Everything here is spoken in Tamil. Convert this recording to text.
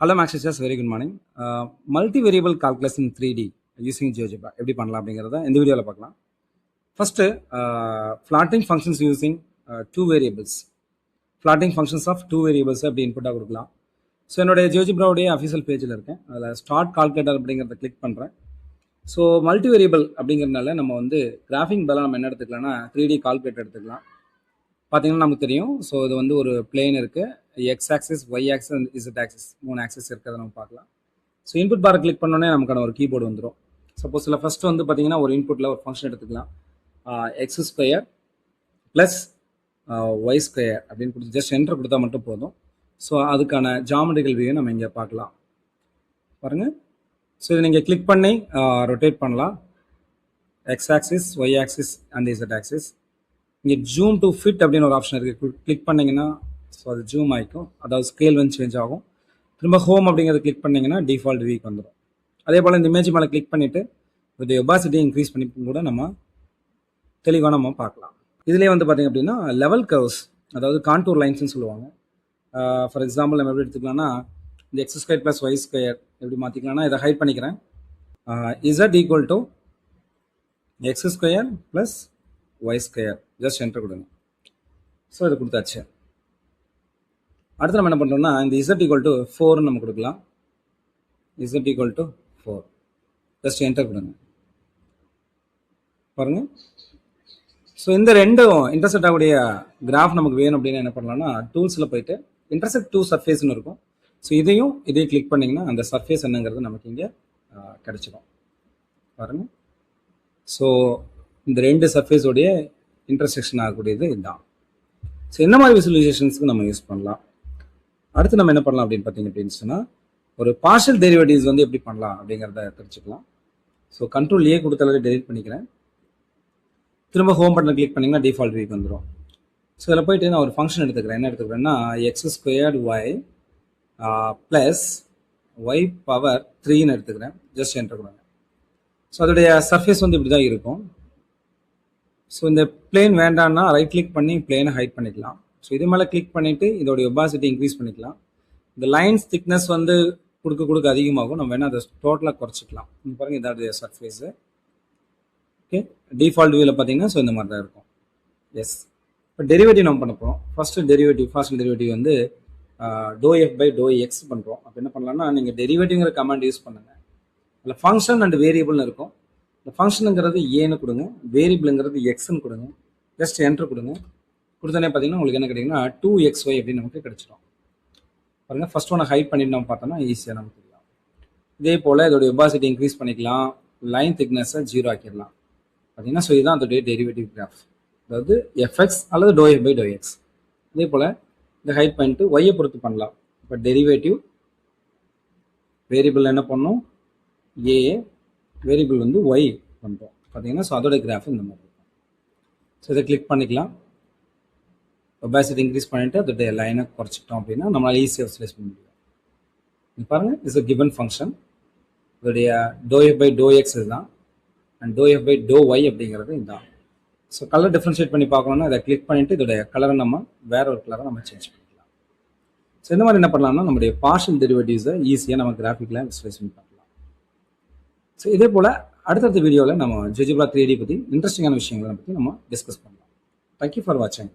Hello, Max teachers. Very good morning. Multivariable calculus in 3D using GeoGebra. எப்படி பண்ணலாம் அப்படிங்கிறத இந்த வீடியோவில் பார்க்கலாம். First plotting functions using two variables. Plotting functions of two variables அப்படி இன்புட்டாக கொடுக்கலாம். ஸோ என்னுடைய ஜியோஜிப்ராவுடைய அஃபிஷியல் பேஜில் இருக்கேன். அதில் ஸ்டார்ட் கால்குலேட்டர் அப்படிங்கிறத கிளிக் பண்ணுறேன். ஸோ மல்டிவேரியபிள் அப்படிங்கிறதுனால நம்ம வந்து கிராஃபிங் பதிலாக நம்ம என்ன எடுத்துக்கலாம்னா 3D கால்குலேட்டர் எடுத்துக்கலாம். பார்த்தீங்கன்னா நமக்கு தெரியும். ஸோ இது வந்து ஒரு பிளேன் இருக்குது, X axis, Y axis and Z axis, 3 axis இருக்கிறத நம்ம பார்க்கலாம். ஸோ இன்புட் பாரை கிளிக் பண்ணோன்னே நமக்கான ஒரு கீபோர்டு வந்துடும். சப்போஸ் இல்லை ஃபஸ்ட்டு வந்து பார்த்தீங்கன்னா ஒரு இன்புட்டில் ஒரு ஃபங்க்ஷன் எடுத்துக்கலாம். X square plus Y square அப்படின்னு கொடுத்து ஜஸ்ட் என்டர் கொடுத்தா மட்டும் போதும். ஸோ அதுக்கான ஜாமெட்ரிக்கல் வியூவை நம்ம இங்கே பார்க்கலாம். பாருங்கள். ஸோ இதை நீங்கள் கிளிக் பண்ணி ரொட்டேட் பண்ணலாம். X axis, Y axis and Z axis. இங்கே ஜூம் டு ஃபிட் அப்படின்னு ஒரு ஆப்ஷன் இருக்குது. கிளிக் பண்ணிங்கன்னா ஸோ அது ஜூம் ஆகிக்கும், அதாவது ஸ்கேல் வந்து சேஞ்ச் ஆகும். திரும்ப ஹோம் அப்படிங்கிறத கிளிக் பண்ணிங்கன்னா டிஃபால்ட் வீக் வந்துடும். அதே போல் இந்த இமேஜ் மேலே கிளிக் பண்ணிவிட்டு இதோடைய ஒபாசிட்டியை இன்க்ரீஸ் பண்ணி கூட நம்ம தெளிவாக நம்ம பார்க்கலாம். இதுலேயே வந்து பார்த்திங்க அப்படின்னா லெவல் கர்வ்ஸ், அதாவது கான்டூர் லைன்ஸ்னு சொல்லுவாங்க. ஃபார் எக்ஸாம்பிள் நம்ம எப்படி எடுத்துக்கலாம்னா இந்த X square plus Y square எப்படி மாற்றிக்கலாம்னா இதை ஹைட் பண்ணிக்கிறேன். Z equal to X square plus Y square, just enter கொடுங்க. ஸோ இது கொடுத்தாச்சு. அடுத்து நம்ம என்ன பண்ணுறோம்னா இந்த இசட் ஈக்குவல் டு 4 நம்ம கொடுக்கலாம். Z equal to 4, just enter கொடுங்க. பாருங்கள். ஸோ இந்த ரெண்டும் இன்டர்செக்ட் ஆகக்கூடிய கிராஃப் நமக்கு வேணும் அப்படின்னு என்ன பண்ணலாம்னா டூல்ஸில் போயிட்டு இன்டர்செக்ட் டூ சர்ஃபேஸ்னு இருக்கும். ஸோ இதையும் கிளிக் பண்ணிங்கன்னா அந்த சர்ஃபேஸ் என்னங்கிறது நமக்கு இங்கே கிடச்சிடும். பாருங்கள். ஸோ இந்த ரெண்டு சர்ஃபேஸோடைய இன்டர்செக்ஷன் ஆகக்கூடியது இதுதான். ஸோ என்ன மாதிரி விசுவலைசேஷன்ஸுக்கு நம்ம யூஸ் பண்ணலாம். அடுத்து நம்ம என்ன பண்ணலாம் அப்படின்னு பார்த்தீங்க அப்படின்னு சொன்னால் ஒரு பார்ஷியல் டெரிவேட்டிவ்ஸ் வந்து எப்படி பண்ணலாம் அப்படிங்கிறத தெரிஞ்சுக்கலாம். ஸோ கண்ட்ரோல் ஏ கொடுத்தாலே டெலிட் பண்ணிக்கிறேன். திரும்ப ஹோம் பட்டனை கிளிக் பண்ணிங்கன்னா டிஃபால்ட் வீக் வந்துடும். ஸோ இதில் போயிட்டு நான் ஒரு ஃபங்க்ஷன் எடுத்துக்கிறேன். என்ன எடுத்துக்கிறேன்னா x squared y plus y power 3ன்னு எடுத்துக்கிறேன். ஜஸ்ட் என்டர் கொடுங்க. ஸோ அதோடைய சர்ஃபேஸ் வந்து இப்படி தான் இருக்கும். ஸோ இந்த பிளேன் வேண்டாம்னா ரைட் கிளிக் பண்ணி பிளேனை ஹைட் பண்ணிக்கலாம். ஸோ இது மேலே கிளிக் பண்ணிவிட்டு இதோடைய ஒபாசிட்டி இன்க்ரீஸ் பண்ணிக்கலாம். இந்த லைன்ஸ் திக்னஸ் வந்து கொடுக்க அதிகமாகும். நம்ம வேணால் அதை டோட்டலாக குறைச்சிக்கலாம். இங்கே பாருங்கள், இதோடைய சர்ஃபேஸு. ஓகே, டிஃபால்ட் வியூவில் பார்த்தீங்கன்னா ஸோ இந்த மாதிரி தான் இருக்கும். எஸ், இப்போ டெரிவேட்டிவ் நம்ம பண்ண போகிறோம். ஃபஸ்ட்டு பார்ஷியல் டெரிவேட்டிவ் வந்து doe F by to X பண்ணுறோம். அப்போ என்ன பண்ணலாம்னா நீங்கள் டெரிவேட்டிவ்ங்கிற கமாண்ட் யூஸ் பண்ணுங்கள். அதில் ஃபங்க்ஷன் அண்ட் வேரியபிள்னு இருக்கும். இந்த ஃபங்க்ஷனுங்கிறது ஏன்னு கொடுங்க, வேரியபிளுங்கிறது எக்ஸ்ன்னு கொடுங்க. ஜஸ்ட் என்டர் கொடுங்க. கொடுத்தோன்னே பார்த்தீங்கன்னா உங்களுக்கு என்ன கிடைக்குன்னா 2xy அப்படின்னு நமக்கு கிடைச்சிடும். பாருங்கள், ஃபர்ஸ்ட் ஒன்று ஹைட் பண்ணிட்டு நம்ம பார்த்தோம்னா ஈஸியாக நமக்கு தெரியும். இதே போல் இதோடைய ஒபாசிட்டி இன்க்ரீஸ் பண்ணிக்கலாம். லைன் திக்னஸை 0 ஆக்கிடலாம். பார்த்தீங்கன்னா ஸோ இதுதான் அதோடைய டெரிவேட்டிவ் கிராஃப், அதாவது எஃப்எக்ஸ் அல்லது doe F by to X. இதே போல் இந்த ஹைட் பண்ணிட்டு ஒய்யை பொறுத்து பண்ணலாம். இப்போ டெரிவேட்டிவ் வேரியபிள் என்ன பண்ணணும், ஏ, வேரியபிள் வந்து ஒய் பண்ணுறோம். பார்த்தீங்கன்னா ஸோ அதோட கிராஃப் இந்த மாதிரி இருக்கும். ஸோ இதை கிளிக் பண்ணிக்கலாம். ஒபாசிட்டி இன்க்ரீஸ் பண்ணிவிட்டு அதோடைய லைனை குறைச்சிட்டோம் அப்படின்னா நம்மளால் ஈஸியாக விசுவலைஸ் பண்ண முடியும். இது பாருங்கள், இட்ஸ் அ கிவன் ஃபங்க்ஷன். இதோடைய do F by to x இதுதான், and do F by do y அப்படிங்கிறது இதுதான். ஸோ கலர் டிஃப்ரென்ஷியேட் பண்ணி பார்க்கணுன்னா அதை கிளிக் பண்ணிவிட்டு இதோடைய கலரை நம்ம வேற ஒரு கலரை நம்ம சேஞ்ச் பண்ணிக்கலாம். ஸோ இந்த மாதிரி என்ன பண்ணலாம்னா நம்முடைய பார்ஷியல் டெரிவேட்டிவ்ஸை ஈஸியாக நம்ம கிராஃபிக்கில் விசுவலைஸ் பண்ணி பார்க்கலாம். ஸோ இதே போல் அடுத்தடுத்த வீடியோவில் நம்ம ஜியோஜிப்ரா 3D பற்றி இன்ட்ரெஸ்டிங்கான விஷயங்களை பற்றி நம்ம டிஸ்கஸ் பண்ணலாம். தேங்க்யூ ஃபார் வாட்சிங்.